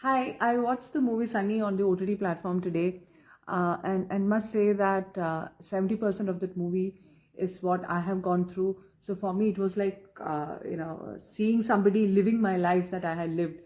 Hi, I watched the movie Sunny on the OTT platform today, and must say that 70% of that movie is what I have gone through. So for me, it was like seeing somebody living my life that I had lived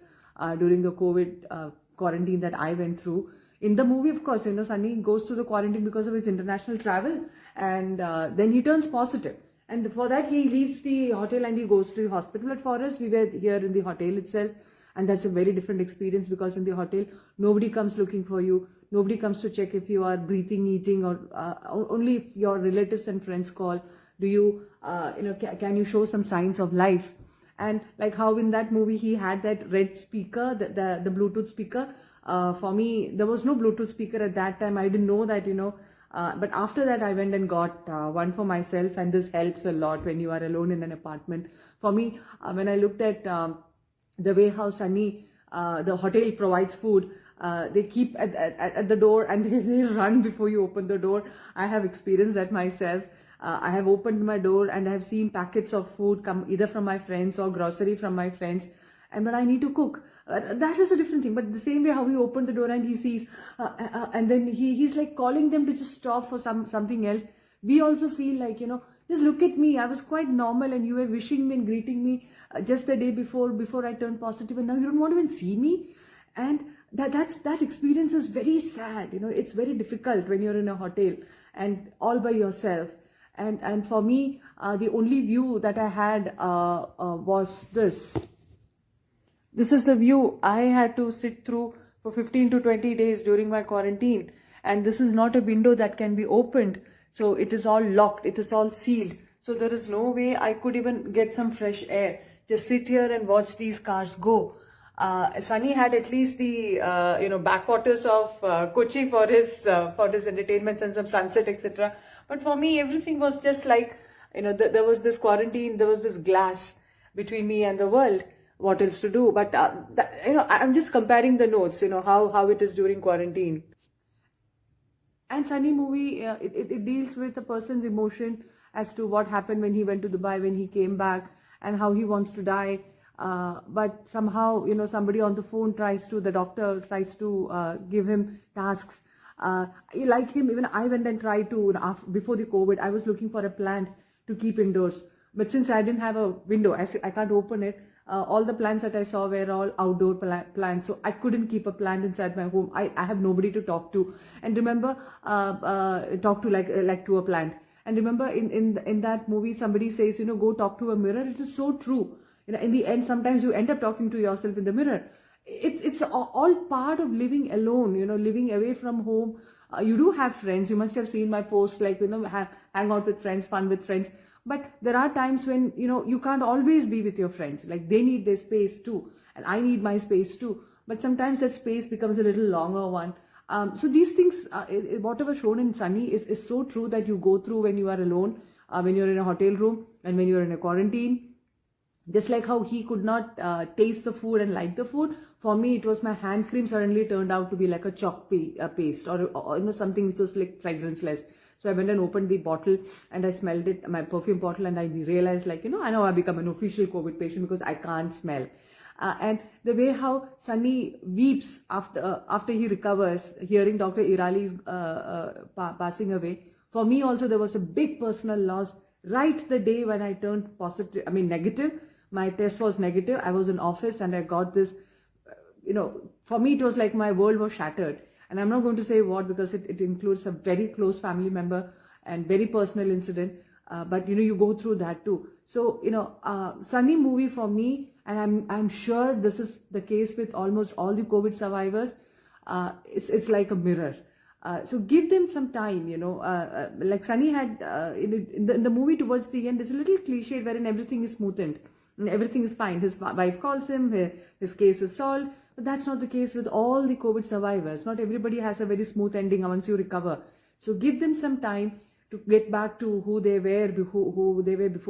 during the COVID quarantine that I went through. In the movie, of course, Sunny goes through the quarantine because of his international travel, and then he turns positive. And for that, he leaves the hotel and he goes to the hospital. But for us, we were here in the hotel itself, and that's a very different experience because in the hotel, nobody comes looking for you. Nobody comes to check if you are breathing, eating, or only if your relatives and friends call. Do you, can you show some signs of life? And like how in that movie he had that red speaker, the Bluetooth speaker. For me, there was no Bluetooth speaker at that time. I didn't know that, but after that, I went and got one for myself, and this helps a lot when you are alone in an apartment. For me, when I looked at the way how Sunny, the hotel provides food, they keep at the door and they run before you open the door. I have experienced that myself. I have opened my door and I have seen packets of food come either from my friends or grocery from my friends, and but I need to cook. That is a different thing. But the same way how he opened the door and he sees, and then he's like calling them to just stop for something else. We also feel like, just look at me. I was quite normal, and you were wishing me and greeting me just the day before I turned positive, and now you don't want to even see me. And that experience is very sad. It's very difficult when you're in a hotel and all by yourself. And for me, the only view that I had was this. This is the view I had to sit through for 15 to 20 days during my quarantine. And this is not a window that can be opened. So it is all locked. It is all sealed. So there is no way I could even get some fresh air. Just sit here and watch these cars go. Sunny had at least the backwaters of Kochi for his entertainments and some sunset, etc. But for me, everything was just like, there was this quarantine, there was this glass between me and the world. What else to do? But I'm just comparing the notes. How it is during quarantine. And Sunny movie, it deals with a person's emotion as to what happened when he went to Dubai, when he came back, and how he wants to die. But somehow, somebody on the phone the doctor tries to give him tasks. Like him, even I went and tried to, before the COVID, I was looking for a plant to keep indoors. But since I didn't have a window, I can't open it. All the plants that I saw were all outdoor plants, so I couldn't keep a plant inside my home. I have nobody to talk to, and remember, talk to like to a plant. And remember, in that movie, somebody says, go talk to a mirror. It is so true. In the end, sometimes you end up talking to yourself in the mirror. It's all part of living alone. Living away from home. You do have friends. You must have seen my post, like hang out with friends, fun with friends. But there are times when, you can't always be with your friends. Like they need their space too. And I need my space too. But sometimes that space becomes a little longer one. So these things, whatever shown in Sunny is so true that you go through when you are alone, when you're in a hotel room and when you're in a quarantine. Just like how he could not taste the food and like the food, for me it was my hand cream suddenly turned out to be like a chalk paste or something which was like fragranceless. So I went and opened the bottle and I smelled it, my perfume bottle, and I realized I know I become an official COVID patient because I can't smell. And the way how Sunny weeps after he recovers, hearing Dr. Irali's passing away, for me also there was a big personal loss right the day when I turned negative. My test was negative. I was in office and I got this, for me it was like my world was shattered. And I'm not going to say what because it includes a very close family member and very personal incident. But you go through that too. So Sunny movie for me, and I'm sure this is the case with almost all the COVID survivors. It's like a mirror. So give them some time. Like Sunny had in the movie towards the end, there's a little cliche wherein everything is smoothened. Everything is fine. His wife calls him, his case is solved. But that's not the case with all the COVID survivors. Not everybody has a very smooth ending once you recover. So give them some time to get back to who they were before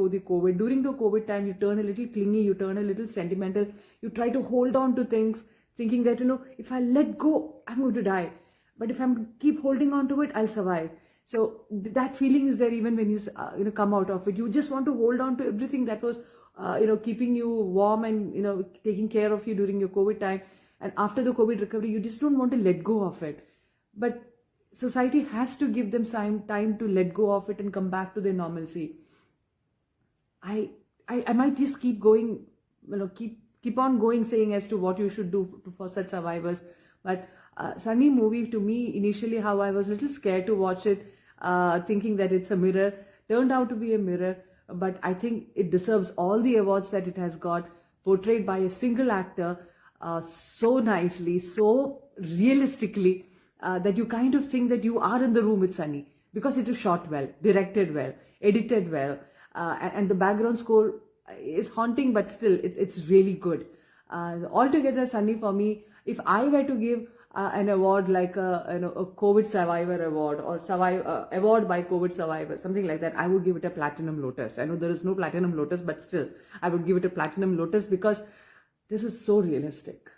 the COVID. During the COVID time, you turn a little clingy, you turn a little sentimental. You try to hold on to things, thinking that, if I let go, I'm going to die. But if I keep holding on to it, I'll survive. So that feeling is there even when you come out of it. You just want to hold on to everything that was keeping you warm and taking care of you during your COVID time. and after the COVID recovery, you just don't want to let go of it. But society has to give them some time to let go of it and come back to their normalcy. I might just keep going, keep on going, saying as to what you should do for such survivors. But Sunny movie, to me, initially, how I was a little scared to watch it, thinking that it's a mirror, turned out to be a mirror. But I think it deserves all the awards that it has got, portrayed by a single actor, so nicely, so realistically, that you kind of think that you are in the room with Sunny, because it is shot well, directed well, edited well, and the background score is haunting, but still it's really good. Altogether, Sunny, for me, if I were to give an award like a COVID survivor award, or award by COVID survivor, something like that, I would give it a Platinum Lotus. I know there is no Platinum Lotus, but still I would give it a Platinum Lotus, because this is so realistic.